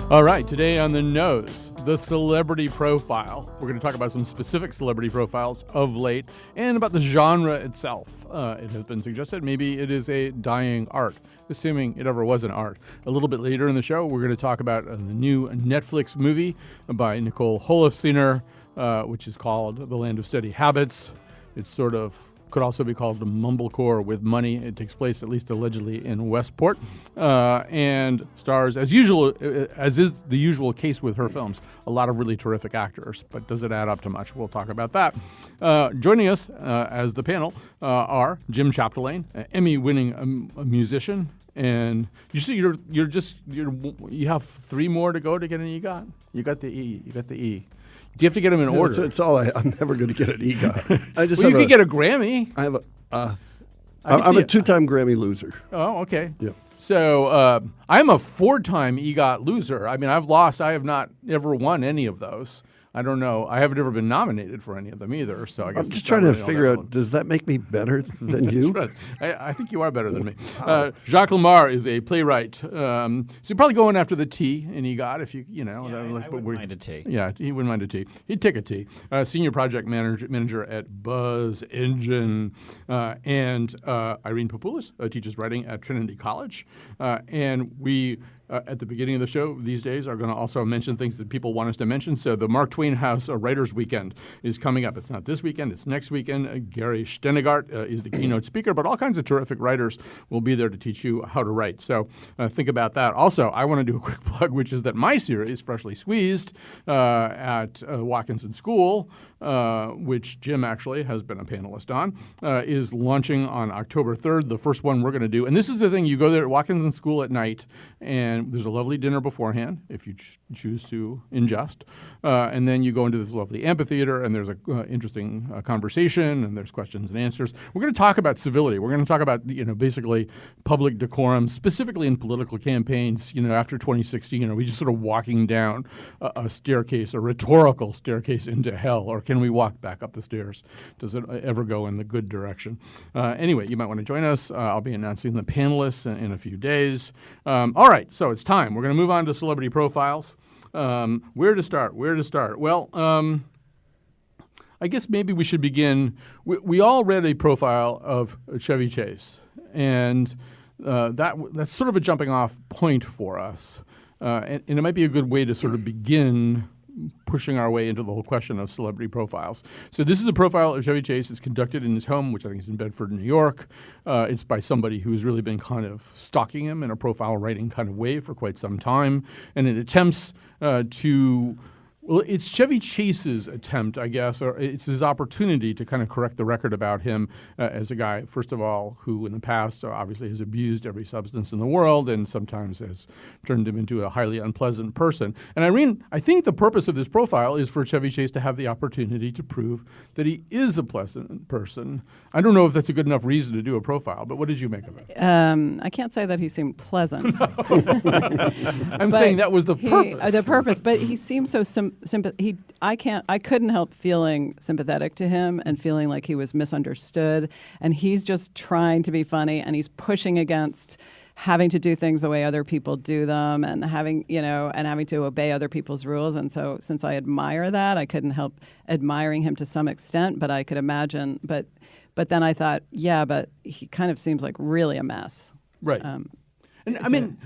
All right, today on The Nose, the celebrity profile. We're going to talk about some specific celebrity profiles of late and about the genre itself. It has been suggested maybe it is a dying art, assuming it ever was an art. A little bit later in the show, we're going to talk about the new Netflix movie by Nicole Holofcener, which is called The Land of Steady Habits. It's sort of could also be called the mumblecore with money. It takes place, at least allegedly, in Westport, and stars, as usual, as is the usual case with her films, a lot of really terrific actors. But does it add up to much? We'll talk about that. Joining us as the panel are Jim Chapdelaine, Emmy-winning musician, and you have 3 more to go to get an EGOT. You got the E. Do you have to get them in order? It's all I'm never going to get an EGOT. You could get a Grammy. I have I'm a 2-time Grammy loser. Oh, okay. Yeah. So I'm a 4-time EGOT loser. I mean, I have not ever won any of those. I don't know. I haven't ever been nominated for any of them either. So I guess I'm just trying to figure out, does that make me better than you? Right. I think you are better than me. Jacques Lamar is a playwright. So you're probably going after the T in EGOT if you know. Yeah, I wouldn't mind a T. Yeah, he wouldn't mind a T. He'd take a T. Senior project manager at Buzz Engine. And Irene Papoulis teaches writing at Trinity College. And we... at the beginning of the show these days are going to also mention things that people want us to mention. So the Mark Twain House Writers Weekend is coming up. It's not this weekend. It's next weekend. Gary Stenegart is the keynote speaker, but all kinds of terrific writers will be there to teach you how to write. So think about that. Also, I want to do a quick plug, which is that my series, Freshly Squeezed, at Watkinson School, which Jim actually has been a panelist on, is launching on October 3rd, the first one we're going to do. And this is the thing. You go there at Watkinson School at night, and there's a lovely dinner beforehand if you choose to ingest. And then you go into this lovely amphitheater, and there's an interesting conversation, and there's questions and answers. We're going to talk about civility. We're going to talk about, basically public decorum, specifically in political campaigns. After 2016, are we just sort of walking down a staircase, a rhetorical staircase into hell, or can we walk back up the stairs? Does it ever go in the good direction? Anyway, you might want to join us. I'll be announcing the panelists in a few days. All right, so it's time. We're going to move on to celebrity profiles. Where to start? Well, I guess maybe we should begin. We all read a profile of Chevy Chase, and that's sort of a jumping off point for us. And it might be a good way to sort of begin pushing our way into the whole question of celebrity profiles. So this is a profile of Chevy Chase. It's conducted in his home, which I think is in Bedford, New York. It's by somebody who's really been kind of stalking him in a profile writing kind of way for quite some time. And it attempts it's Chevy Chase's attempt, I guess, or it's his opportunity to kind of correct the record about him as a guy, first of all, who in the past obviously has abused every substance in the world and sometimes has turned him into a highly unpleasant person. And Irene, I think the purpose of this profile is for Chevy Chase to have the opportunity to prove that he is a pleasant person. I don't know if that's a good enough reason to do a profile, but what did you make of it? I can't say that he seemed pleasant. I'm saying that was the purpose. But he seemed so I couldn't help feeling sympathetic to him and feeling like he was misunderstood, and he's just trying to be funny, and he's pushing against having to do things the way other people do them, and having to obey other people's rules. And so, since I admire that, I couldn't help admiring him to some extent. But I could imagine. But then I thought, yeah, but he kind of seems like really a mess. Right.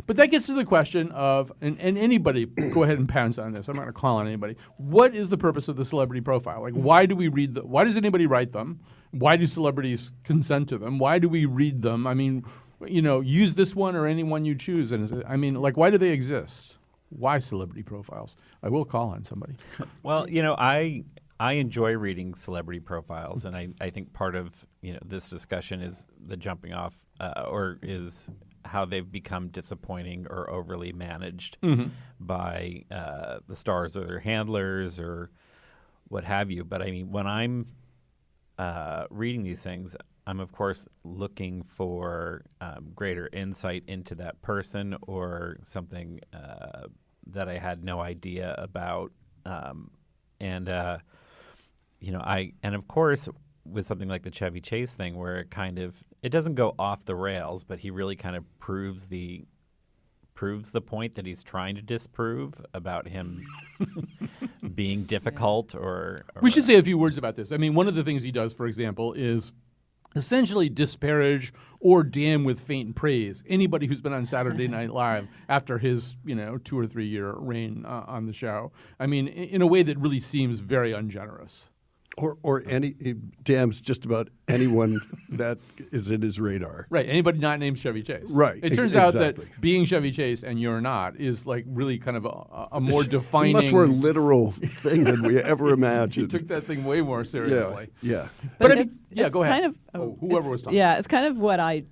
But that gets to the question of, and anybody, go ahead and pounce on this. I'm not going to call on anybody. What is the purpose of the celebrity profile? Like, why do we read them? Why does anybody write them? Why do celebrities consent to them? Why do we read them? I mean, use this one or any one you choose. And why do they exist? Why celebrity profiles? I will call on somebody. Well, I enjoy reading celebrity profiles, and I think part of this discussion is the jumping off, or is how they've become disappointing or overly managed by the stars or their handlers or what have you. But I mean, when I'm reading these things, I'm of course looking for greater insight into that person or something that I had no idea about. And of course, with something like the Chevy Chase thing, where it doesn't go off the rails, but he really kind of proves the proves the point that he's trying to disprove about him being difficult or We should say a few words about this. I mean, one of the things he does, for example, is essentially disparage or damn with faint praise anybody who's been on Saturday Night Live after his 2 or 3 year reign on the show. I mean, in a way that really seems very ungenerous. Or he damns just about anyone that is in his radar. Right. Anybody not named Chevy Chase. Right. It turns out that Exactly. being Chevy Chase and you're not is like really kind of a more defining. Much more literal thing than we ever He imagined. took that thing way more seriously. Yeah. But I mean, it's go ahead. kind of Whoever was talking. Yeah, it's kind of what I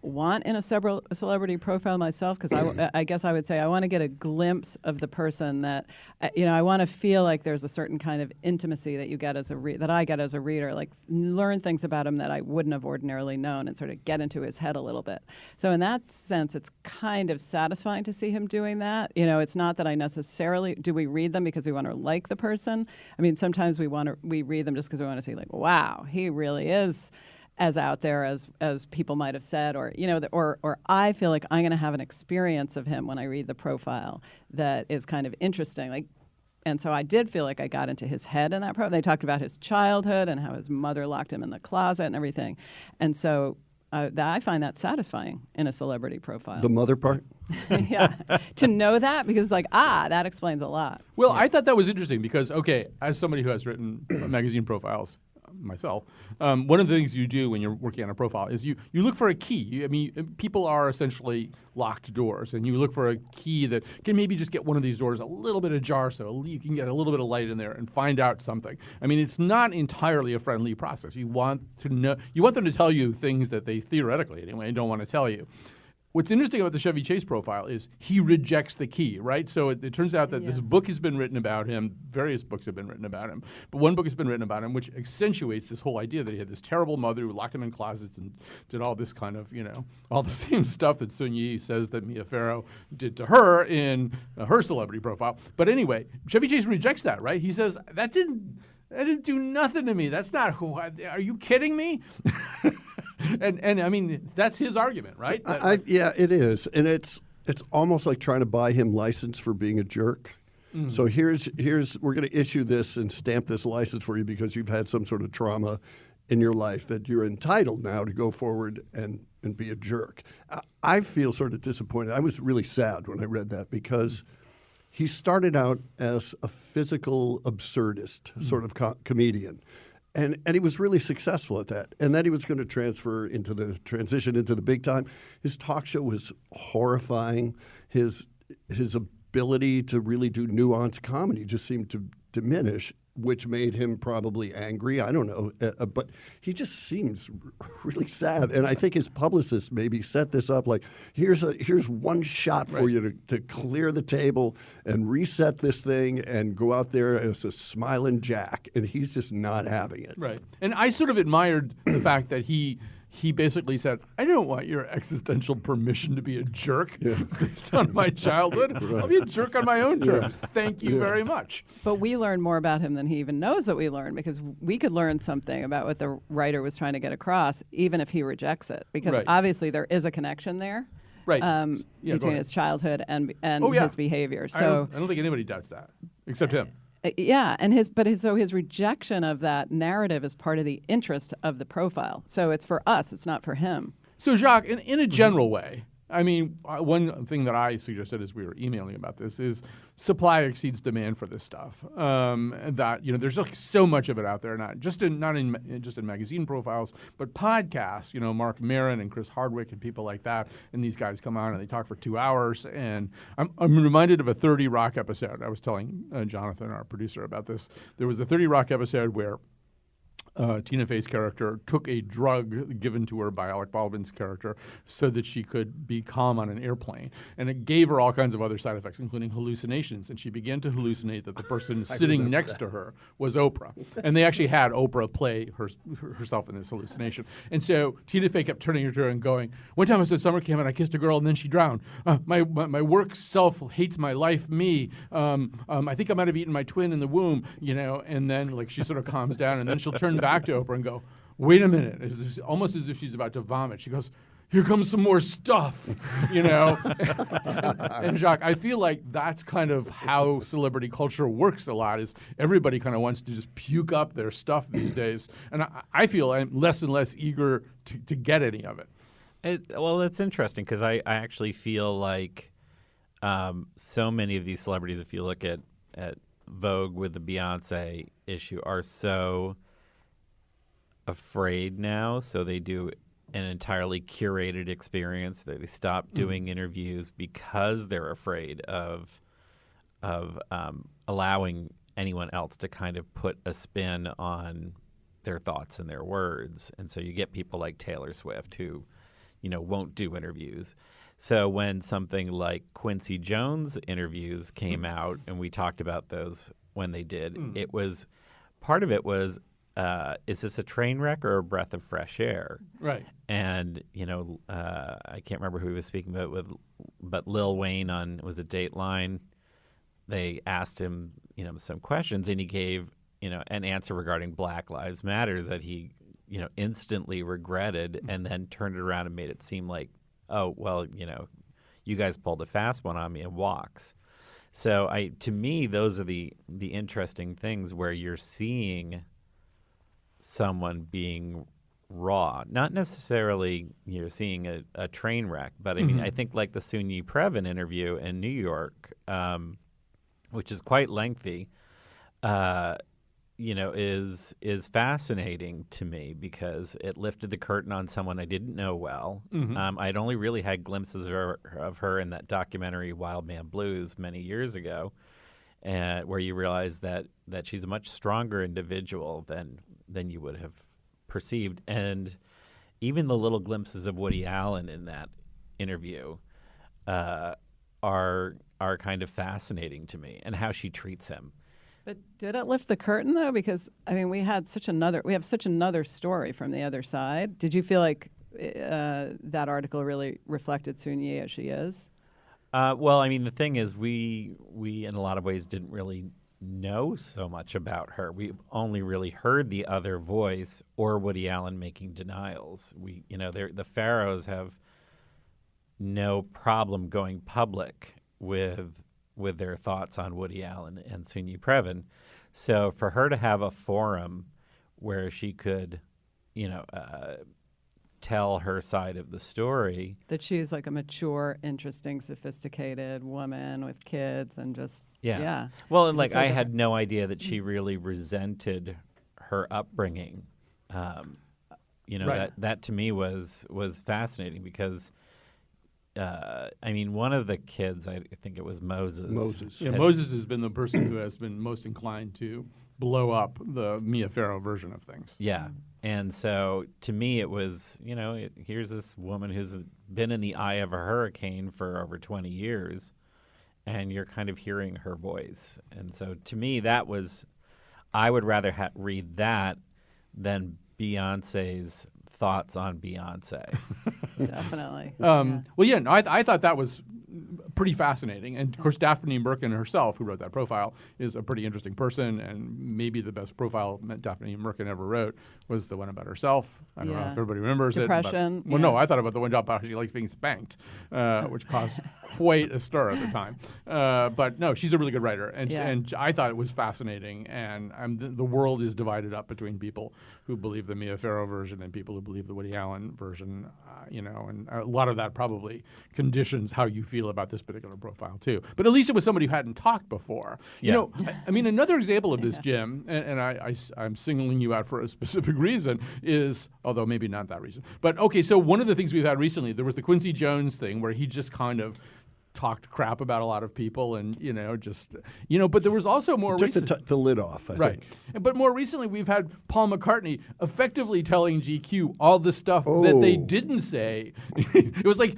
want in a celebrity profile myself, because I guess I would say I want to get a glimpse of the person that I want to feel like there's a certain kind of intimacy that you get as that I get as a reader, like learn things about him that I wouldn't have ordinarily known and sort of get into his head a little bit. So in that sense, it's kind of satisfying to see him doing that. It's not that I necessarily do we read them because we want to like the person. I mean, sometimes we read them just because we want to see like, wow, he really is as out there as people might have said, or or I feel like I'm going to have an experience of him when I read the profile that is kind of interesting. And so I did feel like I got into his head in that profile. They talked about his childhood and how his mother locked him in the closet and everything, and so I find that satisfying in a celebrity profile. The mother part? Yeah, to know that, because that explains a lot. Well, I thought that was interesting because, okay, as somebody who has written magazine profiles myself, one of the things you do when you're working on a profile is you look for a key. People are essentially locked doors, and you look for a key that can maybe just get one of these doors a little bit ajar so you can get a little bit of light in there and find out something. I mean, it's not entirely a friendly process. You want them to tell you things that they theoretically, anyway, don't want to tell you. What's interesting about the Chevy Chase profile is he rejects the key, right? So it turns out that this book has been written about him. Various books have been written about him. But one book has been written about him which accentuates this whole idea that he had this terrible mother who locked him in closets and did all this kind of, all the same stuff that Sun Yi says that Mia Farrow did to her in her celebrity profile. But anyway, Chevy Chase rejects that, right? He says, that didn't do nothing to me. That's not who are you kidding me? And I mean, that's his argument, right? Yeah, it is. And it's almost like trying to buy him license for being a jerk. Mm. So here's we're going to issue this and stamp this license for you because you've had some sort of trauma in your life that you're entitled now to go forward and be a jerk. I feel sort of disappointed. I was really sad when I read that because he started out as a physical absurdist sort of comedian. And he was really successful at that. And then he was going to transition into the big time. His talk show was horrifying. His ability to really do nuanced comedy just seemed to diminish, which made him probably angry. I don't know. But he just seems really sad. And I think his publicist maybe set this up like, here's one shot for you to clear the table and reset this thing and go out there as a smiling Jack. And he's just not having it. Right. And I sort of admired the fact that he basically said, I don't want your existential permission to be a jerk based on my childhood. Right. I'll be a jerk on my own terms. Thank you very much. But we learn more about him than he even knows that we learn, because we could learn something about what the writer was trying to get across, even if he rejects it. Because obviously there is a connection there between his childhood and his behavior. So I don't think anybody does that, except him. Yeah, and his rejection of that narrative is part of the interest of the profile. So it's for us, it's not for him. So Jacques, in a general way, I mean, one thing that I suggested as we were emailing about this is supply exceeds demand for this stuff. That there's like so much of it out there, not just in magazine profiles, but podcasts. Mark Maron and Chris Hardwick and people like that, and these guys come on and they talk for 2 hours. And I'm reminded of a 30 Rock episode. I was telling Jonathan, our producer, about this. There was a 30 Rock episode where Tina Fey's character took a drug given to her by Alec Baldwin's character so that she could be calm on an airplane. And it gave her all kinds of other side effects, including hallucinations. And she began to hallucinate that the person sitting next to her was Oprah. And they actually had Oprah play herself in this hallucination. And so Tina Fey kept turning to her and going, one time I was at summer camp and I kissed a girl and then she drowned. My work self hates my life, me. I think I might have eaten my twin in the womb, and then she sort of calms down and then she'll turn back to Oprah and go, wait a minute. It's almost as if she's about to vomit. She goes, here comes some more stuff, you know. And Jacques, I feel like that's kind of how celebrity culture works a lot. Is everybody kind of wants to just puke up their stuff these days, and I feel I'm less and less eager to get any of it. Well, that's interesting because I actually feel like so many of these celebrities, if you look at Vogue with the Beyonce issue, are so afraid now, so they do an entirely curated experience. They stop doing interviews because they're afraid of allowing anyone else to kind of put a spin on their thoughts and their words. And so you get people like Taylor Swift who, won't do interviews. So when something like Quincy Jones interviews came out, and we talked about those when they did, it was part of it was, is this a train wreck or a breath of fresh air? Right. And, I can't remember who he was speaking about but Lil Wayne was it Dateline? They asked him, some questions, and he gave, an answer regarding Black Lives Matter that he, instantly regretted, and then turned it around and made it seem like, oh, well, you guys pulled a fast one on me, and walks. So to me, those are the interesting things where you're seeing someone being raw, not necessarily you're seeing a train wreck, but I mean, I think like the Sunyi Previn interview in New York, which is quite lengthy, is fascinating to me because it lifted the curtain on someone I didn't know well. I'd only really had glimpses of her in that documentary Wild Man Blues many years ago, where you realize that she's a much stronger individual than you would have perceived. And even the little glimpses of Woody Allen in that interview are kind of fascinating to me, and how she treats him. But did it lift the curtain though? Because I mean, we have such another story from the other side. Did you feel like that article really reflected Sunyi as she is? Well, I mean, the thing is, we in a lot of ways didn't really know so much about her. We only really heard the other voice or Woody Allen making denials. The Pharaohs have no problem going public with their thoughts on Woody Allen and Sunyi Previn. So for her to have a forum where she could, tell her side of the story. That she's like a mature, interesting, sophisticated woman with kids and just, yeah. Well, and I had no idea that she really resented her upbringing. Right. That to me was fascinating because one of the kids, I think it was Moses. Yeah, Moses has been the person who has been most inclined to blow up the Mia Farrow version of things. Yeah. And so to me it was, here's this woman who's been in the eye of a hurricane for over 20 years, and you're kind of hearing her voice. And so to me that was, I would rather read that than Beyonce's thoughts on Beyonce. Definitely. I thought that was pretty fascinating. And, of course, Daphne Merkin herself, who wrote that profile, is a pretty interesting person, and maybe the best profile Daphne Merkin ever wrote was the one about herself. I don't know if everybody remembers Depression. it. No, I thought about the one about how she likes being spanked, which caused quite a stir at the time. But, no, she's a really good writer, and I thought it was fascinating. And the world is divided up between people who believe the Mia Farrow version and people who believe the Woody Allen version, and a lot of that probably conditions how you feel about this particular profile too. But at least it was somebody who hadn't talked before. Yeah. Another example of this, Jim, and I'm singling you out for a specific reason, is, although maybe not that reason. But okay, so one of the things we've had recently, there was the Quincy Jones thing where he just kind of talked crap about a lot of people, and but there was also more recent. Took the lid off, I think. But more recently, we've had Paul McCartney effectively telling GQ all the stuff that they didn't say. It was like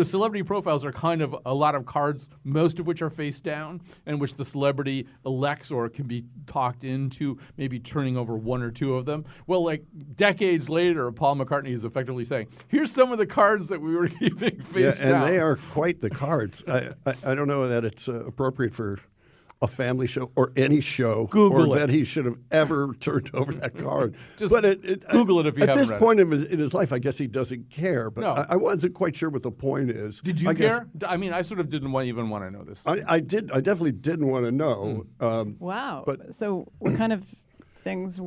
celebrity profiles are kind of a lot of cards, most of which are face down, and which the celebrity elects or can be talked into maybe turning over one or two of them. Well, like decades later, Paul McCartney is effectively saying, "Here's some of the cards that we were keeping face down." And they are quite the cards. I don't know that it's appropriate for a family show or any show, Google or it. that he should have ever turned over that card. Just but Google it if you at haven't this read point in his life, I guess he doesn't care. But No. I wasn't quite sure what the point is. Did you I guess care? I mean, I sort of didn't even want to know this. I did. I definitely didn't want to know. Wow. But- So what kind of things?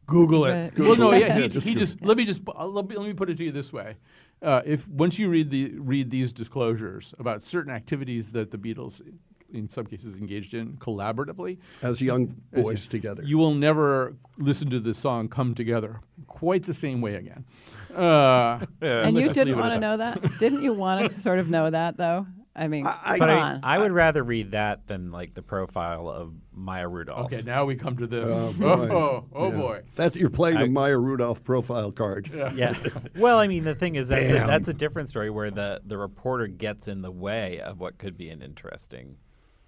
Google it. Right. Well, no, yeah, Yeah, he just just let me put it to you this way: if once you read these disclosures about certain activities that the Beatles, in some cases, engaged in collaboratively, as young boys together. you will never listen to the song "Come Together" quite the same way again. And And let's you just didn't leave it want at to know that? Didn't you want to sort of know that, though? I mean, I- But come on. I would rather read that than like the profile of Maya Rudolph. Okay, now we come to this. boy. Oh Yeah. boy. That's you're playing the Maya Rudolph profile card. Yeah. Well, I mean, the thing is Damn. that's a different story where the reporter gets in the way of what could be an interesting.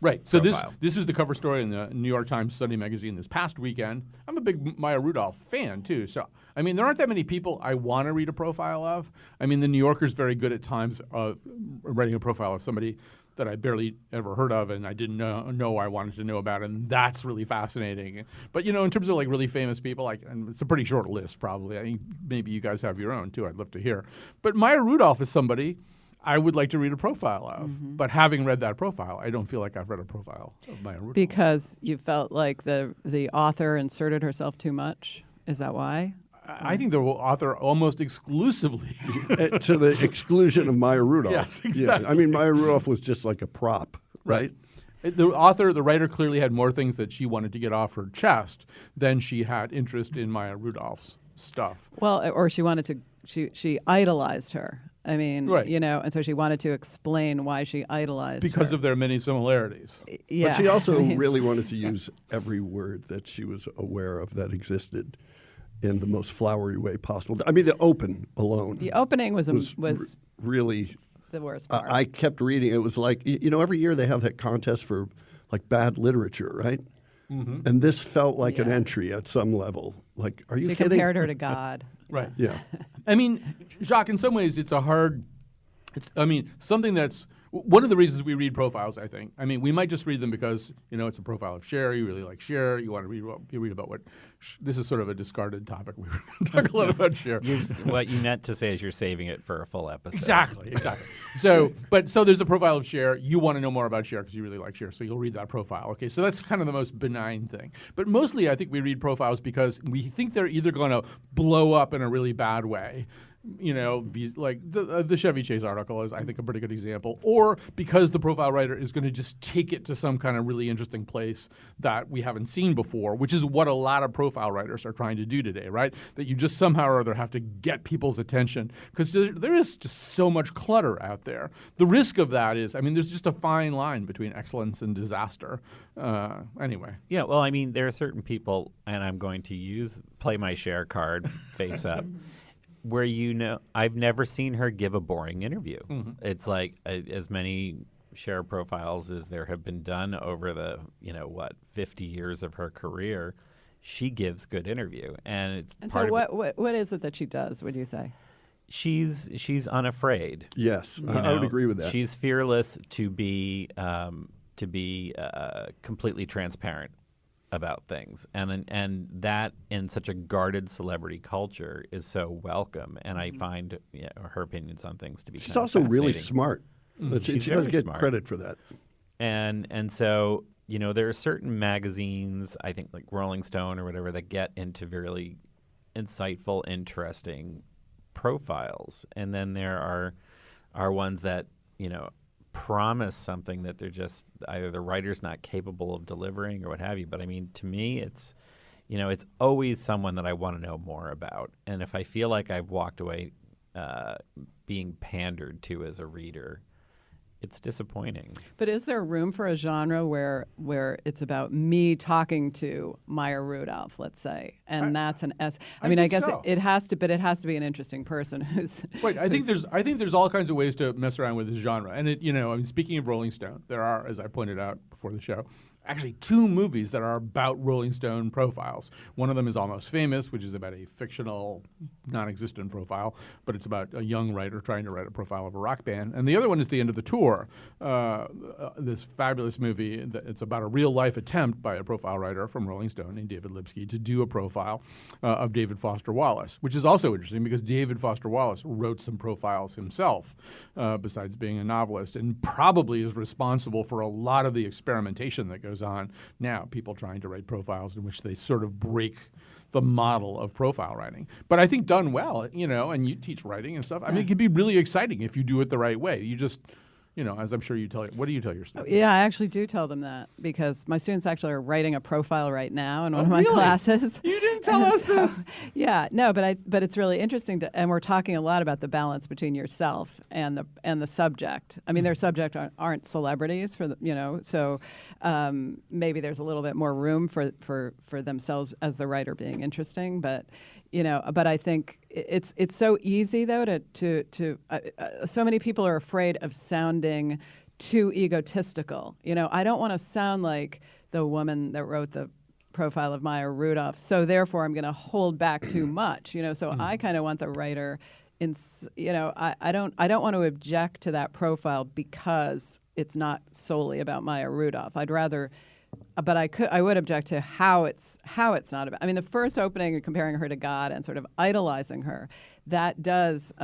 Right. So Profile. this was the cover story in the New York Times Sunday magazine this past weekend. I'm a big Maya Rudolph fan too. So I mean, there aren't that many people I want to read a profile of. I mean, the New Yorker's very good at times of writing a profile of somebody that I barely ever heard of and I didn't know I wanted to know about, and that's really fascinating. But in terms of like really famous people, and it's a pretty short list probably. I think maybe you guys have your own too. I'd love to hear. But Maya Rudolph is somebody I would like to read a profile of. But having read that profile, I don't feel like I've read a profile of Maya Rudolph. Because you felt like the author inserted herself too much? Is that why? I think the author almost exclusively. To the exclusion of Maya Rudolph. Yes, Yeah, exactly. I mean, Maya Rudolph was just like a prop, right? The writer clearly had more things that she wanted to get off her chest than she had interest in Maya Rudolph's stuff. Well, or she wanted to. She idolized her. I mean, Right. and so she wanted to explain why she idolized Because her. of their many similarities. Yeah. But she also I mean, really wanted to use every word that she was aware of that existed in the most flowery way possible. I mean, the open alone the opening was really. the worst part. I kept reading. It was like every year they have that contest for like bad literature, right? Mm-hmm. And this felt like an Yeah. entry at some level. Like, are you They kidding? compared her to God. Right. Yeah. I mean, Jacques, in some ways, it's something that's one of the reasons we read profiles, I think. I mean, we might just read them because, it's a profile of Cher. You really like Cher. You want to read about what this is sort of a discarded topic. We talk a lot about Cher. What you meant to say is you're saving it for a full episode. Exactly. So there's a profile of Cher. You want to know more about Cher because you really like Cher, so you'll read that profile. Okay, so that's kind of the most benign thing. But mostly, I think we read profiles because we think they're either going to blow up in a really bad way. Like the Chevy Chase article is, I think, a pretty good example. Or because the profile writer is going to just take it to some kind of really interesting place that we haven't seen before, which is what a lot of profile writers are trying to do today, right? That you just somehow or other have to get people's attention because there is just so much clutter out there. The risk of that is, there's just a fine line between excellence and disaster. Anyway. Yeah, well, I mean, there are certain people, and I'm going to play my share card face up, where I've never seen her give a boring interview. Mm-hmm. It's like as many share profiles as there have been done over the 50 years of her career. She gives good interview, and so what is it that she does? Would you say? She's unafraid. Yes, I would agree with that. She's fearless to be completely transparent about things, and that in such a guarded celebrity culture is so welcome. And I find her opinions on things to be. She's kind of also really fascinating. smart. She's She very does get smart. credit for that. And so there are certain magazines, I think like Rolling Stone or whatever, that get into really insightful, interesting profiles, and then there are ones that promise something that they're just either the writer's not capable of delivering or what have you. But I mean, to me, it's always someone that I want to know more about. And if I feel like I've walked away being pandered to as a reader, it's disappointing. But is there room for a genre where it's about me talking to Maya Rudolph, let's say, and that's an S? I mean, I think guess so. it has to, but it has to be an interesting person who's. Right. I think there's all kinds of ways to mess around with this genre. And speaking of Rolling Stone, there are, as I pointed out before the show, actually 2 movies that are about Rolling Stone profiles. One of them is Almost Famous, which is about a fictional, non-existent profile, but it's about a young writer trying to write a profile of a rock band. And the other one is The End of the Tour, this fabulous movie. It's about a real-life attempt by a profile writer from Rolling Stone named David Lipsky to do a profile of David Foster Wallace, which is also interesting because David Foster Wallace wrote some profiles himself, besides being a novelist, and probably is responsible for a lot of the experimentation that goes on now, people trying to write profiles in which they sort of break the model of profile writing. But I think done well, and you teach writing and stuff. I mean, it can be really exciting if you do it the right way. You just, as I'm sure you tell, what do you tell your students? Yeah, I actually do tell them that because my students actually are writing a profile right now in one of my really? classes. You didn't tell us this. Yeah, no, but it's really interesting and we're talking a lot about the balance between yourself and the subject. I mean, their subject aren't celebrities so maybe there's a little bit more room for themselves as the writer being interesting, but I think it's so easy though to so many people are afraid of sounding too egotistical. I don't want to sound like the woman that wrote the profile of Maya Rudolph, so therefore I'm going to hold back too much. So I kind of want the writer I don't want to object to that profile because it's not solely about Maya Rudolph. I'd rather. But I would object to how it's not about. I mean, the first opening, comparing her to God and sort of idolizing her, that does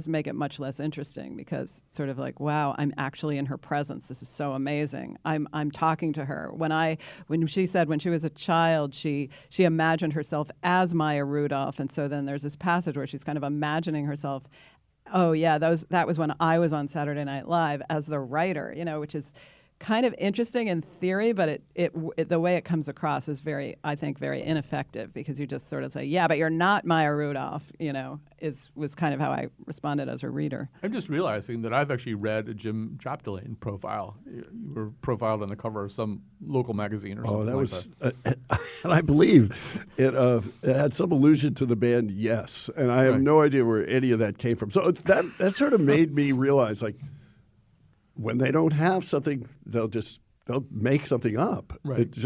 make it much less interesting because it's sort of like, wow, I'm actually in her presence. This is so amazing. I'm talking to her. When she said when she was a child, she imagined herself as Maya Rudolph, and so then there's this passage where she's kind of imagining herself. Oh yeah, that was when I was on Saturday Night Live as the writer, which is kind of interesting in theory, but it the way it comes across is I think very ineffective because you just sort of say, yeah, but you're not Maya Rudolph, was kind of how I responded as a reader. I'm just realizing that I've actually read a Jim Chapdelaine profile. You were profiled on the cover of some local magazine or something and I believe it had some allusion to the band Yes, and I have no idea where any of that came from. So that sort of made me realize, like, when they don't have something, they'll make something up. Right.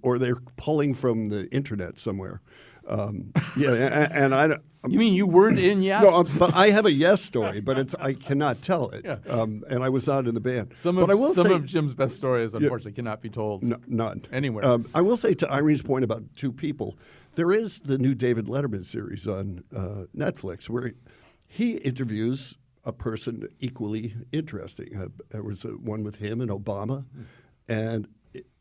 Or they're pulling from the internet somewhere. And I don't. You mean you weren't in Yes? No, but I have a Yes story, but I cannot tell it. Yeah. And I was not in the band. Some of Jim's best stories, unfortunately, cannot be told none anywhere. I will say to Irene's point about 2 people, there is the new David Letterman series on Netflix where he interviews a person equally interesting. There was one with him and Obama, and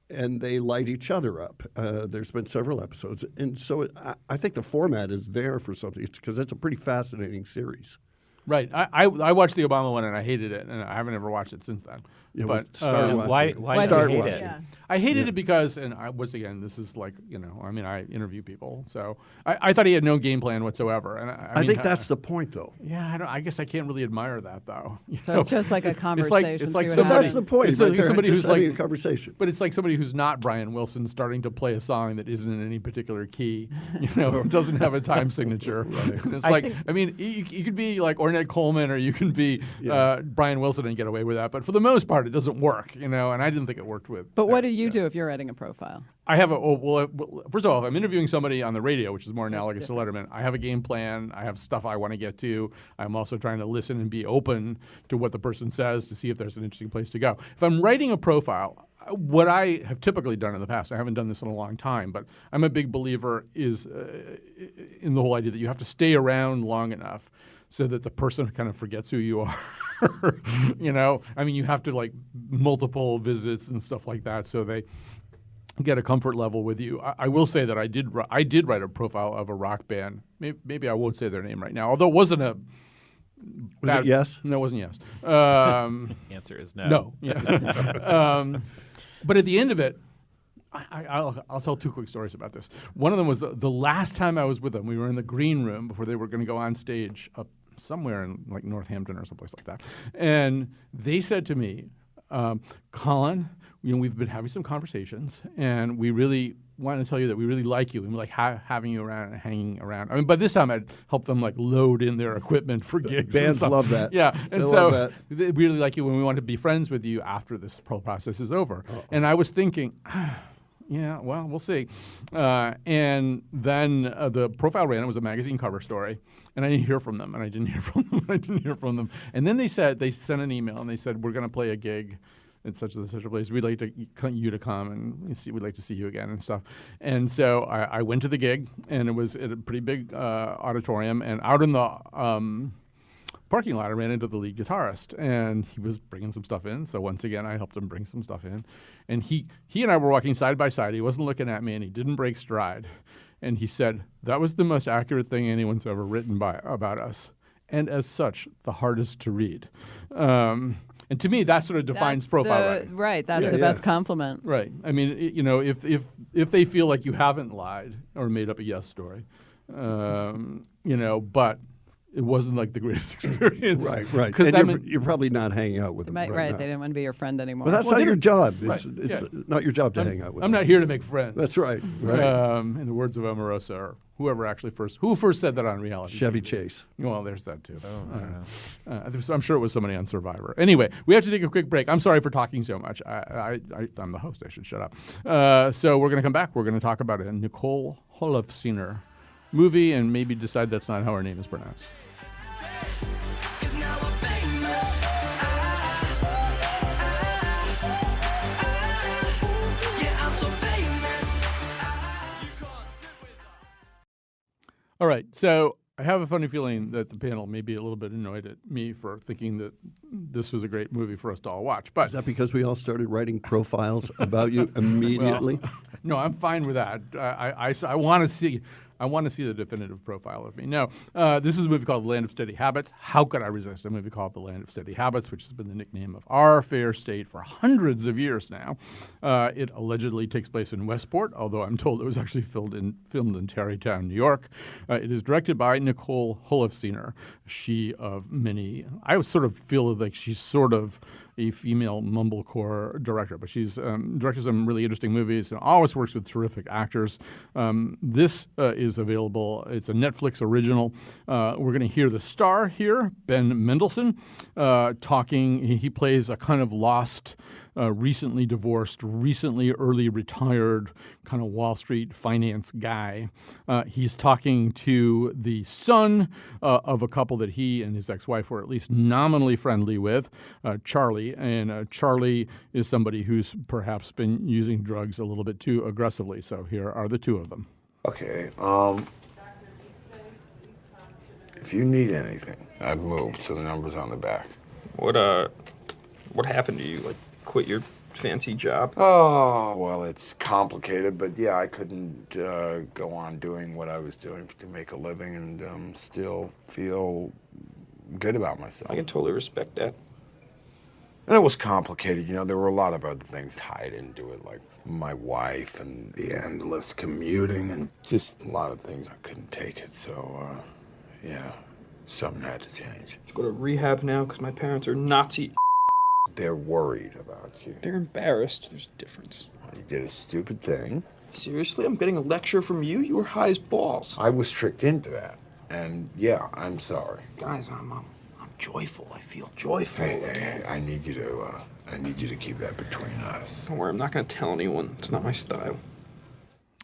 they light each other up. There's been several episodes, and so I think the format is there for something because it's a pretty fascinating series. Right. I watched the Obama one and I hated it, and I haven't ever watched it since then. Yeah, but start watching. Why start did you hate watching. it? Yeah. I hated it because, and once again, this is like, I interview people, so I thought he had no game plan whatsoever. And I think that's the point, though. Yeah, I guess I can't really admire that, though. So it's just like a conversation. It's like So that's the point. It's like somebody who's having like a conversation. But it's like somebody who's not Brian Wilson starting to play a song that isn't in any particular key. Doesn't have a time signature. Right. It's you could be like Ornette Coleman, or you can be Brian Wilson and get away with that. But for the most part, it doesn't work. And I didn't think it worked with. But what do you do if you're writing a profile? I have first of all, if I'm interviewing somebody on the radio, which is more analogous to Letterman, I have a game plan. I have stuff I want to get to. I'm also trying to listen and be open to what the person says to see if there's an interesting place to go. If I'm writing a profile, what I have typically done in the past, I haven't done this in a long time, but I'm a big believer is in the whole idea that you have to stay around long enough so that the person kind of forgets who you are. You have to like multiple visits and stuff like that so they get a comfort level with you. I will say that I did write a profile of a rock band. Maybe I won't say their name right now, although it wasn't a. Was it Yes? No, it wasn't Yes. Answer is no. No. Yeah. But at the end of it, I'll tell 2 quick stories about this. One of them was the last time I was with them. We were in the green room before they were going to go on stage up somewhere in like Northampton or someplace like that. And they said to me, Conn, we've been having some conversations, and we really want to tell you that we really like you and we like having you around and hanging around. I mean, by this time I'd helped them like load in their equipment for gigs. Bands and stuff. love that. Yeah, They and love so that. we really like you and we want to be friends with you after this whole process is over. And I was thinking, yeah, well, we'll see. And then the profile ran. It was a magazine cover story. And I didn't hear from them, and I didn't hear from them, and I didn't hear from them. And then they sent an email, and they said, we're going to play a gig in such and such a place. We'd like you to come, and we'd like to see you again and stuff. And so I went to the gig, and it was at a pretty big auditorium. And out in the parking lot, I ran into the lead guitarist, and he was bringing some stuff in. So once again, I helped him bring some stuff in. And he and I were walking side by side. He wasn't looking at me, and he didn't break stride. And he said, that was the most accurate thing anyone's ever written about us. And as such, the hardest to read. And to me, that sort of defines profile writing. Right. That's Yeah, the yeah. best compliment. Right. I mean, if they feel like you haven't lied or made up a yes story, but it wasn't like the greatest experience. Right. Because And you're probably not hanging out with them Right. right now. They didn't want to be your friend anymore. But that's Well, not your job. right, It's yeah. not your job to hang out with I'm them. not here to make friends. That's right. Right. In the words of Omarosa, or whoever who first said that on reality. Chevy Chase. Well, there's that too. I'm sure it was somebody on Survivor. Anyway, we have to take a quick break. I'm sorry for talking so much. I'm the host. I should shut up. So we're going to come back. We're going to talk about a Nicole Holofcener movie and maybe decide that's not how her name is pronounced. 'Cause now I'm famous. Yeah, I'm so famous. All right. So I have a funny feeling that the panel may be a little bit annoyed at me for thinking that this was a great movie for us to all watch. But Is that because we all started writing profiles about you immediately? no, I'm fine with that. I want to see. I want to see the definitive profile of me. No, this is a movie called The Land of Steady Habits. How could I resist a movie called The Land of Steady Habits, which has been the nickname of our fair state for hundreds of years now. It allegedly takes place in Westport, although I'm told it was actually filmed in Tarrytown, New York. It is directed by Nicole Holofcener. She of many, I sort of feel like she's sort of a female mumblecore director, but she's directed some really interesting movies and always works with terrific actors. This is available. It's a Netflix original. We're going to hear the star here, Ben Mendelsohn, talking. He plays a kind of lost, recently divorced, recently early retired kind of Wall Street finance guy. He's talking to the son of a couple that he and his ex-wife were at least nominally friendly with, Charlie. And Charlie is somebody who's perhaps been using drugs a little bit too aggressively. So here are the two of them. Okay, if you need anything, I've moved, so the number's on the back. What happened to you? Like, quit your fancy job? Oh, well, it's complicated, but yeah, I couldn't go on doing what I was doing to make a living and still feel good about myself. I can totally respect that. And it was complicated, there were a lot of other things tied into it, like my wife and the endless commuting and just a lot of things. I couldn't take it, so, yeah, something had to change. To go to rehab now because my parents are Nazi. They're worried about you. They're embarrassed. There's a difference. You did a stupid thing. Seriously? I'm getting a lecture from you? You were high as balls. I was tricked into that. And yeah, I'm sorry. Guys, I'm joyful. I feel joyful. Hey, I need you to keep that between us. Don't worry, I'm not going to tell anyone. It's not my style.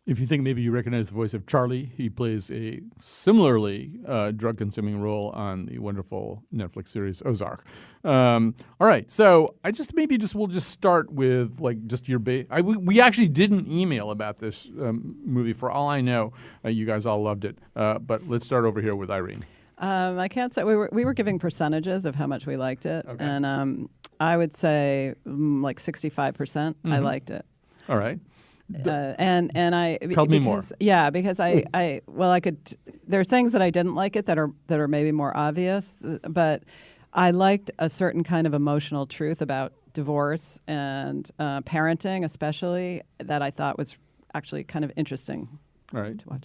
If you think maybe you recognize the voice of Charlie, he plays a similarly drug-consuming role on the wonderful Netflix series Ozark. All right, so we'll just start with like just your we actually didn't email about this movie. For all I know, you guys all loved it. But let's start over here with Irene. I can't say we were giving percentages of how much we liked it, Okay. and I would say like 65%. I liked it. All right. And I Tell me more. Yeah, because I could. There are things that I didn't like it that are maybe more obvious, but I liked a certain kind of emotional truth about divorce and parenting, especially, that I thought was actually kind of interesting. All right. to watch.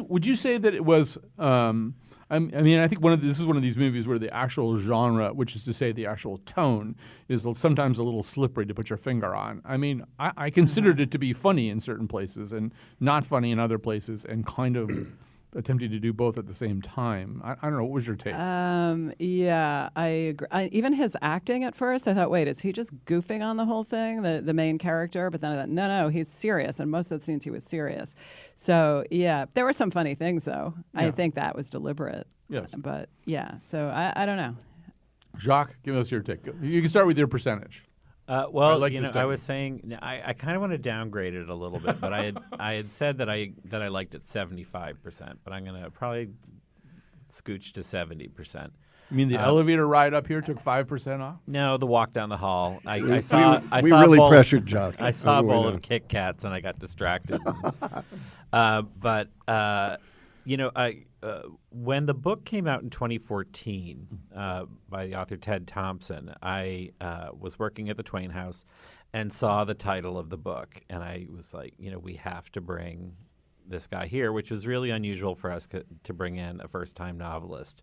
Would you say that it was? I mean, I think this is one of these movies where the actual genre, which is to say the actual tone, is sometimes a little slippery to put your finger on. I mean, I considered it to be funny in certain places and not funny in other places, and kind of attempting to do both at the same time. I don't know. What was your take? Yeah, I agree. Even his acting at first, I thought, wait, is he just goofing on the whole thing, the main character? But then I thought, no, he's serious. And most of the scenes he was serious. So, yeah, there were some funny things, though. Yeah. I think that was deliberate. Yes. But, yeah, so I don't know. Jacques, give us your take. You can start with your percentage. Well, like you this know, I statement. was saying I kind of want to downgrade it a little bit, but I had said that I liked it 75%, but I'm going to probably scooch to 70%. You mean the elevator ride up here took 5% off? No, the walk down the hall. I We saw a really bowl, pressured Jock. I saw a bowl Everyone of Kit Kats and I got distracted. But you know, when the book came out in 2014 by the author Ted Thompson, I was working at the Twain House and saw the title of the book, and I was like, you know, we have to bring this guy here, which was really unusual for us to bring in a first-time novelist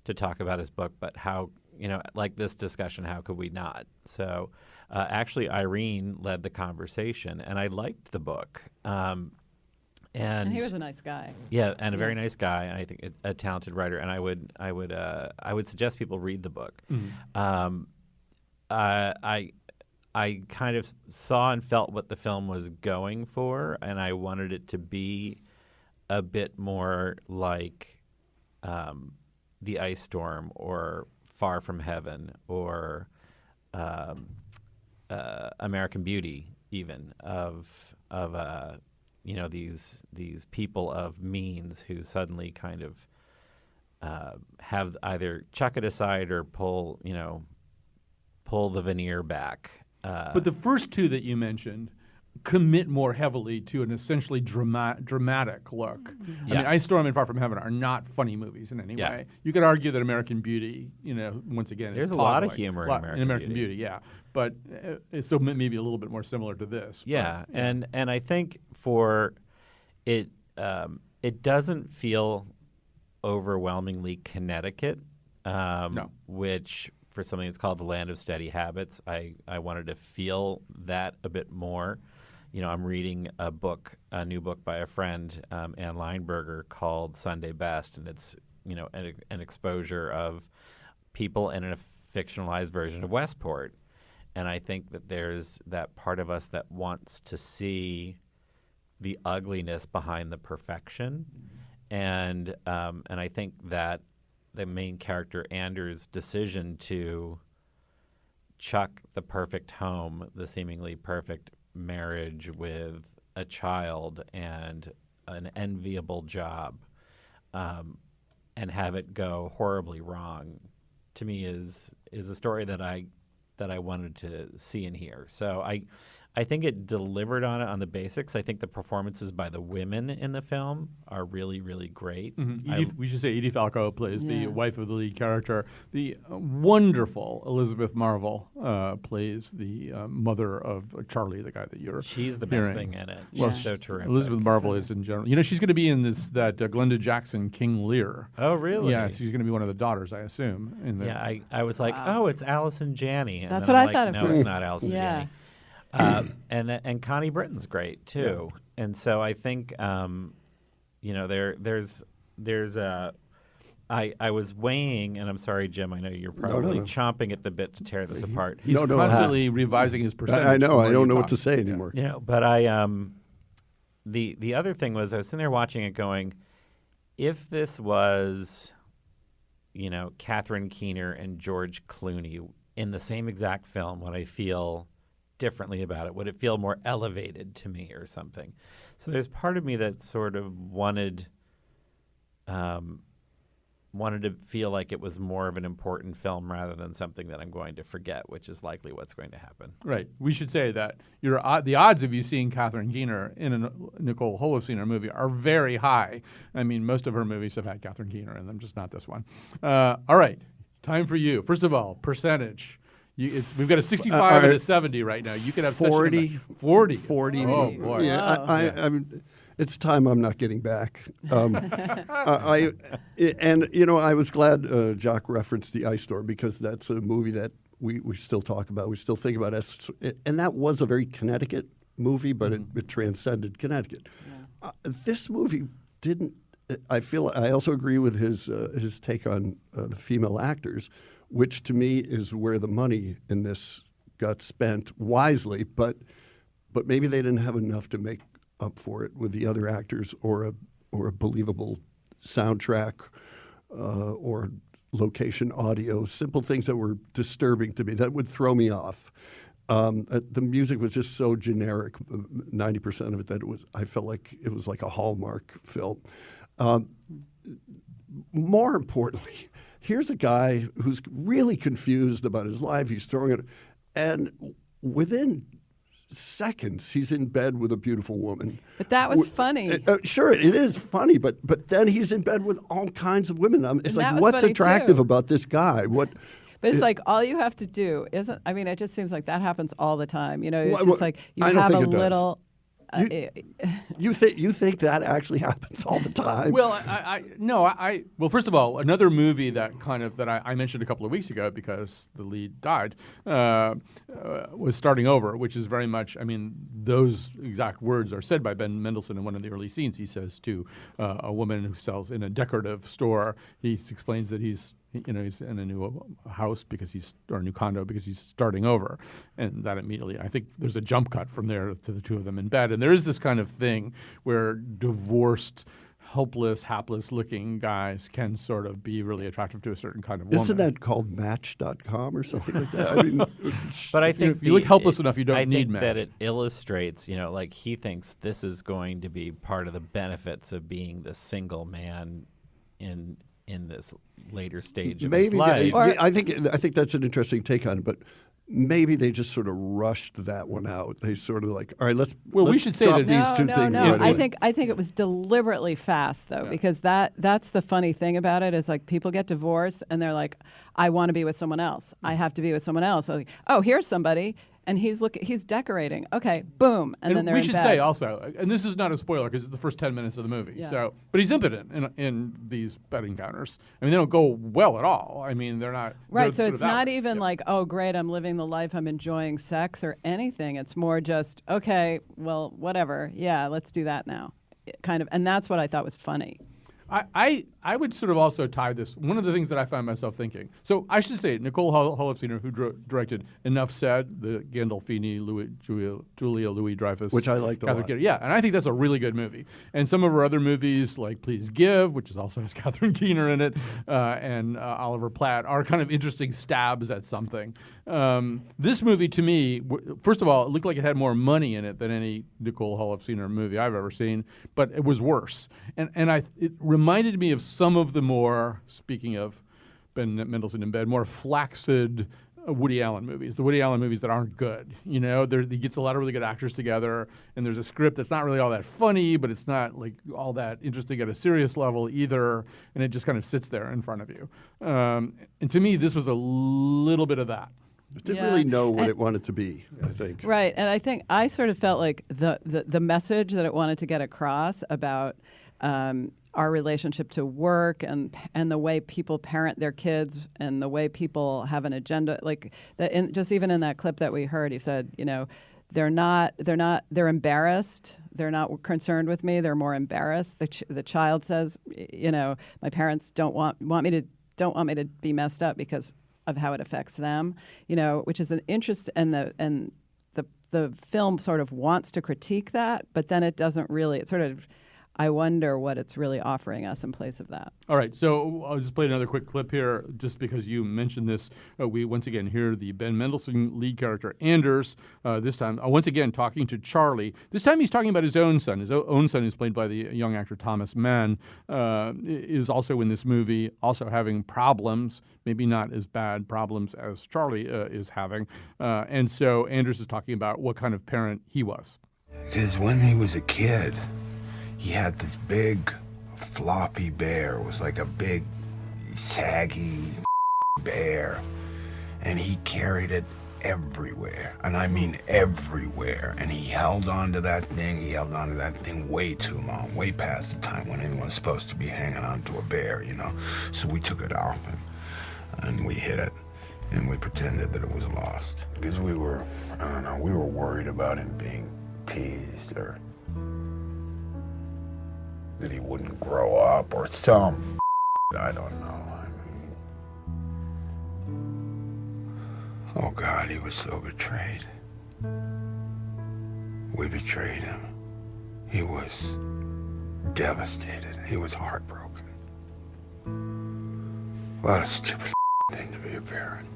to talk about his book. But how, you know, like this discussion, how could we not? So actually, Irene led the conversation, and I liked the book. And he was a nice guy. yeah, and a very nice guy, and I think a talented writer. And I would suggest people read the book. I kind of saw and felt what the film was going for, and I wanted it to be a bit more like The Ice Storm or Far From Heaven or American Beauty, even of you know, these people of means who suddenly kind of have either chuck it aside or pull the veneer back. But the first two that you mentioned commit more heavily to an essentially dramatic look. I mean, Ice Storm and Far From Heaven are not funny movies in any way. You could argue that American Beauty, you know, once again, There's is a lot of toddling. humor in In American Beauty, yeah. But so maybe a little bit more similar to this. Yeah, but, and I think for it, it doesn't feel overwhelmingly Connecticut, No. which for something that's called The Land of Steady Habits, I wanted to feel that a bit more. You know, I'm reading a new book by a friend, Ann Lineberger, called Sunday Best, and it's, you know, an exposure of people in a fictionalized version of Westport. And I think that there's that part of us that wants to see the ugliness behind the perfection, and I think that the main character Anders' decision to chuck the perfect home, the seemingly perfect marriage with a child and an enviable job, and have it go horribly wrong, to me is a story that I wanted to see and hear. So I think it delivered on it on the basics. I think the performances by the women in the film are really, really great. we should say Edie Falco plays the wife of the lead character. The wonderful Elizabeth Marvel plays the mother of Charlie, the guy that you're She's the hearing. best thing in it. Well, She's so terrific. Elizabeth Marvel is in general. You know, she's going to be in that Glenda Jackson King Lear. Oh, really? Yeah, she's going to be one of the daughters, I assume. In the, Yeah, I was like, oh, it's Allison Janney. And That's then what I'm I thought like, at no, first. it's not Allison Yeah. Janney. And Connie Britton's great too, and so I think you know there's I was weighing, and I'm sorry, Jim, I know you're probably chomping at the bit to tear this apart. He's constantly revising his percentage. I know. the I more don't you know what talk. to say anymore. You know, but I the other thing was I was sitting there watching it going, if this was, you know, Catherine Keener and George Clooney in the same exact film, would I feel differently about it? Would it feel more elevated to me or something? So there's part of me that sort of wanted to feel like it was more of an important film rather than something that I'm going to forget, which is likely what's going to happen. Right. We should say that the odds of you seeing Catherine Keener in a Nicole Holofcener movie are very high. I mean, most of her movies have had Catherine Keener in them, just not this one. All right. Time for you. First of all, percentage. We've got a 65 and a 70 right now. You could have 40. 40. 40. Oh, boy. Yeah, I mean, It's time I'm not getting back. I was glad Jock referenced The Ice Storm because that's a movie that we still talk about. We still think about it. And that was a very Connecticut movie, but it transcended Connecticut. Yeah. This movie didn't. I also agree with his take on the female actors, which to me is where the money in this got spent wisely, but maybe they didn't have enough to make up for it with the other actors or a believable soundtrack or location audio, simple things that were disturbing to me, that would throw me off. The music was just so generic, 90% of it, that I felt like it was like a Hallmark film. More importantly, here's a guy who's really confused about his life. He's throwing it, and within seconds, he's in bed with a beautiful woman. But that was funny. Sure, it is funny, but then he's in bed with all kinds of women. It's like, what's attractive about this guy? What? But it's like all you have to do isn't. I mean, it just seems like that happens all the time. It's just like you have a little. You think that actually happens all the time? Well, well, first of all, another movie that I mentioned a couple of weeks ago because the lead died was Starting Over, which is very much. I mean, those exact words are said by Ben Mendelsohn in one of the early scenes. He says to a woman who sells in a decorative store. He explains that he's in a new house or a new condo because he's starting over, and that immediately, I think there's a jump cut from there to the two of them in bed, and there is this kind of thing where divorced, helpless, hapless-looking guys can sort of be really attractive to a certain kind of woman. Isn't that called Match.com or something like that? I mean, but I think if you look helpless enough, you don't need Match. I think that it illustrates, like he thinks this is going to be part of the benefits of being the single man in this later stage of his life. I think that's an interesting take on it, but maybe they just sort of rushed that one out. They sort of like, all right, let's we should say that these two things. No. I think it was deliberately fast though, because that's the funny thing about it is like people get divorced and they're like, I want to be with someone else. I have to be with someone else. So like, oh, here's somebody. And he's decorating. Okay, boom, and then they're in bed. We should say also, and this is not a spoiler because it's the first 10 minutes of the movie. Yeah. So, but he's impotent in these bed encounters. I mean, they don't go well at all. I mean, they're not right. So it's not even like, oh, great, I'm living the life, I'm enjoying sex or anything. It's more just, okay, well, whatever. Yeah, let's do that now, kind of. And that's what I thought was funny. I would sort of also tie this. One of the things that I find myself thinking. So I should say Nicole Holofcener, who directed Enough Said, the Gandolfini, Julia Louis-Dreyfus, which I liked a lot. Yeah, and I think that's a really good movie. And some of her other movies, like Please Give, which also has Catherine Keener in it, and Oliver Platt, are kind of interesting stabs at something. This movie, to me, first of all, it looked like it had more money in it than any Nicole Holofcener movie I've ever seen, but it was worse. And it reminded me of some of the more, speaking of Ben Mendelsohn in bed, more flaccid Woody Allen movies, the Woody Allen movies that aren't good. He gets a lot of really good actors together, and there's a script that's not really all that funny, but it's not like all that interesting at a serious level either, and it just kind of sits there in front of you. And to me, this was a little bit of that. It didn't really know what it wanted to be, I think. Right, and I think I sort of felt like the message that it wanted to get across about our relationship to work and the way people parent their kids and the way people have an agenda, like that. Just even in that clip that we heard, he said, they're embarrassed. They're not concerned with me. They're more embarrassed. The child says, my parents don't want me to be messed up because of how it affects them. Which is an interest, and the film sort of wants to critique that, but then it doesn't really. It sort of. I wonder what it's really offering us in place of that. All right, so I'll just play another quick clip here, just because you mentioned this. We once again hear the Ben Mendelsohn lead character, Anders, this time once again talking to Charlie. This time he's talking about his own son. His own son is played by the young actor Thomas Mann, is also in this movie, also having problems, maybe not as bad problems as Charlie is having. And so Anders is talking about what kind of parent he was. Because when he was a kid, he had this big, floppy bear. It was like a big, saggy bear. And he carried it everywhere, and I mean everywhere. And he held on to that thing. He held on to that thing way too long, way past the time when anyone's supposed to be hanging on to a bear, you know. So we took it off and we hit it, and we pretended that it was lost because we were, I don't know, we were worried about him being teased or that he wouldn't grow up or some. I don't know. Oh God, he was so betrayed. We betrayed him. He was devastated. He was heartbroken. What a stupid thing to be a parent.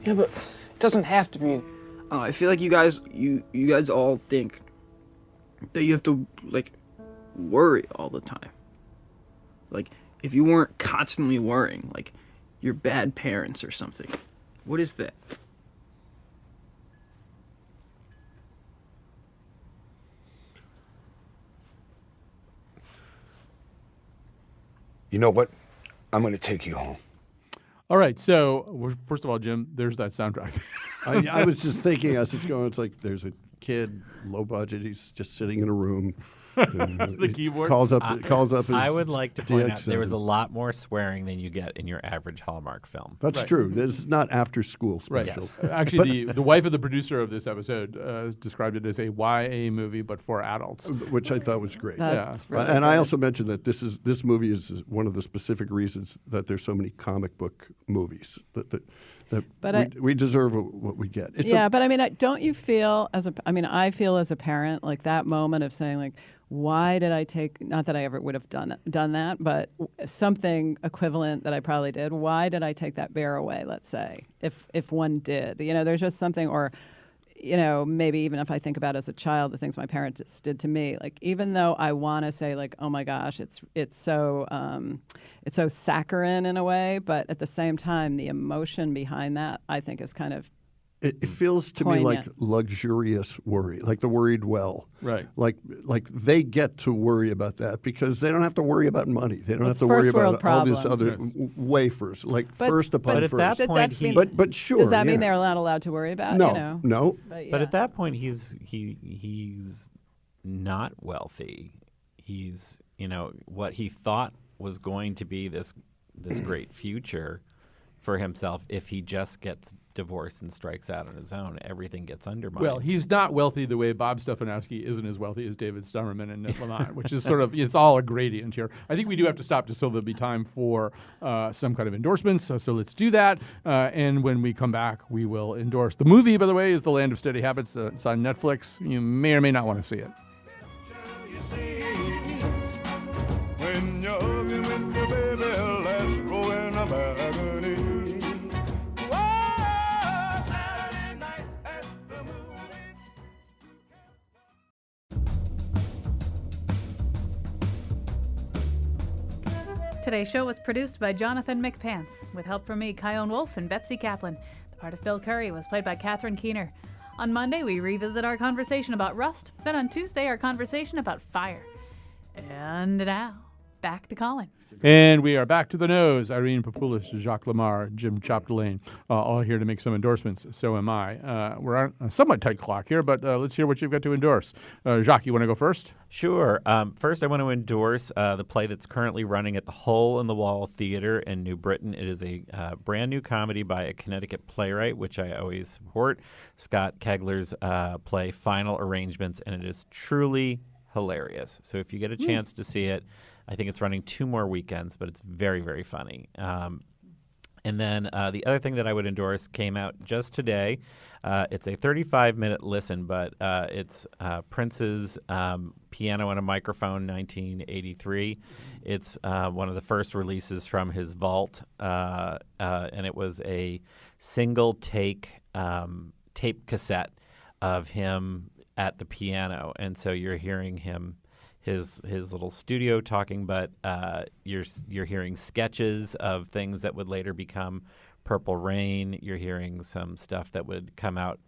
Yeah, but it doesn't have to be. I feel like you guys all think that you have to, like, worry all the time. Like, if you weren't constantly worrying, like, you're bad parents or something. What is that? You know what? I'm going to take you home. All right. So first of all, Jim, there's that soundtrack. I was just thinking as it's going, it's like there's a kid, low budget. He's just sitting in a room. The keyboard. Calls up his I would like to point out DX7. there was a lot more swearing than you get in your average Hallmark film. That's Right. true. This is not after school Right. special. Actually, the wife of the producer of this episode described it as a YA movie, but for adults. Which I thought was great. That's really And I good. also mentioned that this movie is one of the specific reasons that there's so many comic book movies that But we deserve what we get. It's yeah, but I mean, don't you feel I feel as a parent, like that moment of saying, like, why did I take, not that I ever would have done that, but something equivalent that I probably did. Why did I take that bear away, let's say, if one did? You know, there's just something, or, you know, maybe even if I think about as a child, the things my parents did to me, like, even though I want to say, like, oh my gosh, it's so saccharine in a way, but at the same time, the emotion behind that, I think, is kind of It feels to me like Poignant. luxurious worry, like the worried well. Right. Like they get to worry about that because they don't have to worry about money. They don't It's have to worry first world about all this problems. other wafers, like But- first upon But at first. that point, he. But sure. Does that mean yeah. they're not allowed to worry about? No, You know? no. But, But yeah. at that point, he's not wealthy. He's, you know, what he thought was going to be this great future for himself. If he just gets divorced and strikes out on his own, everything gets undermined. Well, he's not wealthy the way Bob Stefanowski isn't as wealthy as David Stummerman and Nick Lamont, which is sort of, it's all a gradient here. I think we do have to stop just so there'll be time for some kind of endorsements. So let's do that. And when we come back, we will endorse. The movie, by the way, is The Land of Steady Habits. It's on Netflix. You may or may not want to see it. You see, when you're hugging with your baby, let's roll in a balcony. Whoa, Saturday night at the movies. Today's show was produced by Jonathan McPants, with help from me, Kyone Wolf, and Betsy Kaplan. The part of Bill Curry was played by Catherine Keener. On Monday, we revisit our conversation about rust. Then on Tuesday, our conversation about fire. And now, back to Colin. And we are back to the nose. Irene Papoulis, Jacques Lamar, Jim Chopdelaine, all here to make some endorsements. So am I. We're on a somewhat tight clock here, but let's hear what you've got to endorse. Jacques, you want to go first? Sure. First, I want to endorse the play that's currently running at the Hole in the Wall Theater in New Britain. It is a brand new comedy by a Connecticut playwright, which I always support, Scott Kegler's play Final Arrangements, and it is truly hilarious. So if you get a chance to see it, I think it's running 2 more weekends, but it's very, very funny. And then the other thing that I would endorse came out just today. It's a 35-minute listen, but it's Prince's Piano and a Microphone, 1983. It's one of the first releases from his vault, and it was a single take tape cassette of him at the piano. And so you're hearing him, his little studio talking, but you're hearing sketches of things that would later become Purple Rain. You're hearing some stuff that would come out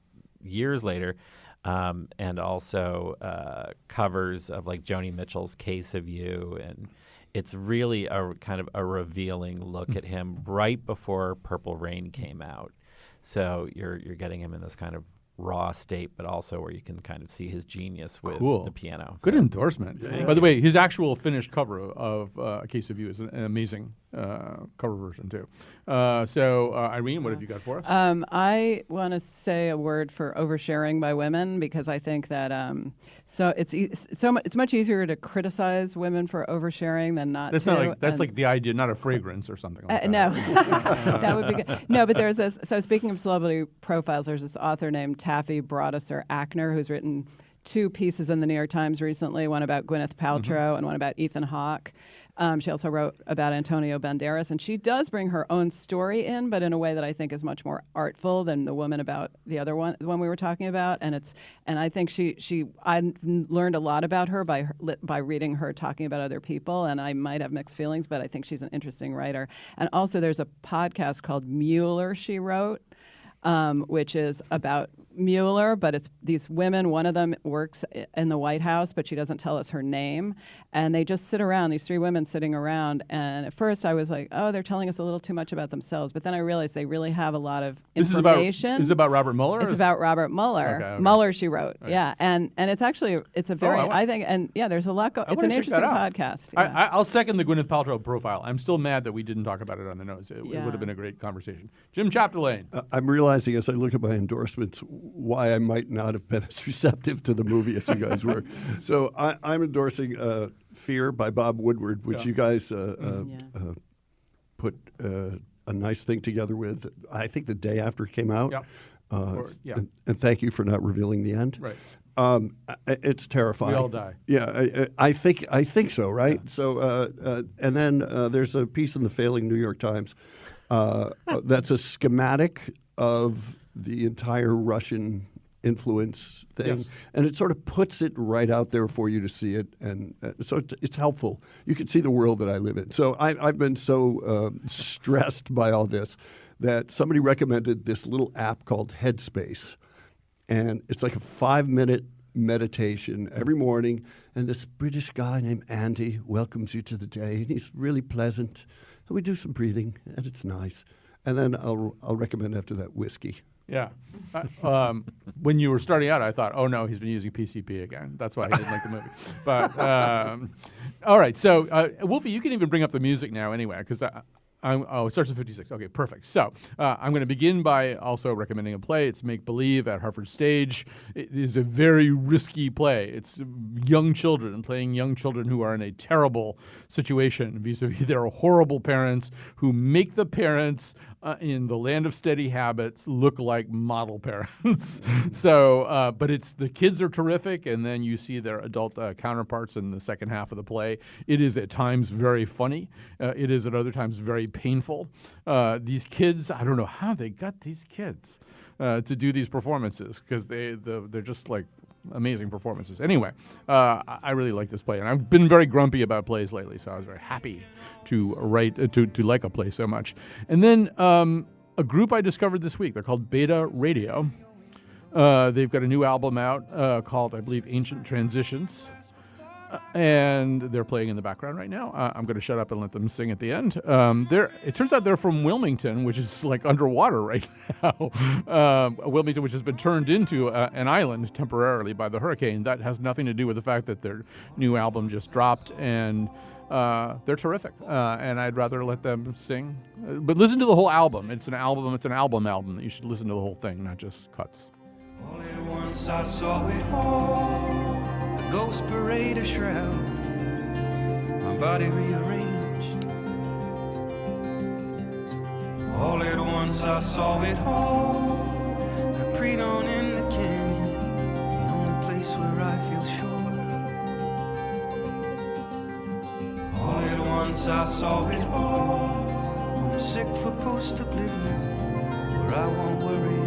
years later, and also covers of like Joni Mitchell's Case of You. And it's really a kind of a revealing look at him right before Purple Rain came out. So you're getting him in this kind of raw state, but also where you can kind of see his genius with the piano. Good endorsement. By the way, his actual finished cover of A Case of You is an amazing cover version too. Irene, what have you got for us? I want to say a word for oversharing by women, because I think that it's much easier to criticize women for oversharing than not That's to. not like that's like the idea, not a fragrance or something like that. No, that would be good. No, but there's this. So speaking of celebrity profiles, there's this author named Taffy Brodesser-Akner who's written 2 pieces in the New York Times recently, one about Gwyneth Paltrow and one about Ethan Hawke. She also wrote about Antonio Banderas, and she does bring her own story in, but in a way that I think is much more artful than the woman about the other one, the one we were talking about. And I think I learned a lot about her by reading her talking about other people, and I might have mixed feelings, but I think she's an interesting writer. And also, there's a podcast called Mueller she wrote, which is about Mueller, but it's these women. One of them works in the White House, but she doesn't tell us her name. And they just sit around, these 3 women sitting around. And at first I was like, oh, they're telling us a little too much about themselves. But then I realized they really have a lot of information. This is about Robert Mueller? It's about Robert Mueller. Okay. Mueller, she wrote. Okay. Yeah. And it's actually, it's a very, I think, and yeah, there's a lot. It's an interesting podcast. Yeah. I'll second the Gwyneth Paltrow profile. I'm still mad that we didn't talk about it on the notes. It would have been a great conversation. Jim Chapdelaine. I'm realizing as I look at my endorsements why I might not have been as receptive to the movie as you guys were. So I'm endorsing Fear by Bob Woodward, which you guys put a nice thing together with, I think, the day after it came out. Yeah. And thank you for not revealing the end. Right. It's terrifying. We all die. Yeah, I think so, right? Yeah. So, and then there's a piece in the failing New York Times that's a schematic of the entire Russian influence thing, and it sort of puts it right out there for you to see it, and so it's helpful. You can see the world that I live in. So I've been so stressed by all this that somebody recommended this little app called Headspace, and it's like a 5-minute meditation every morning, and this British guy named Andy welcomes you to the day, and he's really pleasant, and we do some breathing, and it's nice. And then I'll recommend after that whiskey. Yeah. When you were starting out, I thought, oh, no, he's been using PCP again. That's why he didn't like the movie. But all right. So, Wolfie, you can even bring up the music now anyway, because it starts at 56. Okay, perfect. So I'm going to begin by also recommending a play. It's Make Believe at Hartford Stage. It is a very risky play. It's young children playing young children who are in a terrible situation vis-a-vis their horrible parents who make the parents in the land of steady habits look like model parents. So, but the kids are terrific, and then you see their adult counterparts in the second half of the play. It is at times very funny. It is at other times very painful. These kids, I don't know how they got these kids to do these performances, because they're just like amazing performances. Anyway, I really like this play, and I've been very grumpy about plays lately, so I was very happy to write to like a play so much. And then a group I discovered this week. They're called Beta Radio. They've got a new album out called, I believe, Ancient Transitions. And they're playing in the background right now. I'm going to shut up and let them sing at the end. It turns out they're from Wilmington, which is like underwater right now. Wilmington, which has been turned into an island temporarily by the hurricane. That has nothing to do with the fact that their new album just dropped, and they're terrific. And I'd rather let them sing. But listen to the whole album. It's an album that you should listen to the whole thing, not just cuts. All at once I saw it all. A ghost parade, a shroud, my body rearranged. All at once I saw it all. I preyed on in the canyon, the only place where I feel sure. All at once I saw it all. I'm sick for post-oblivion, where I won't worry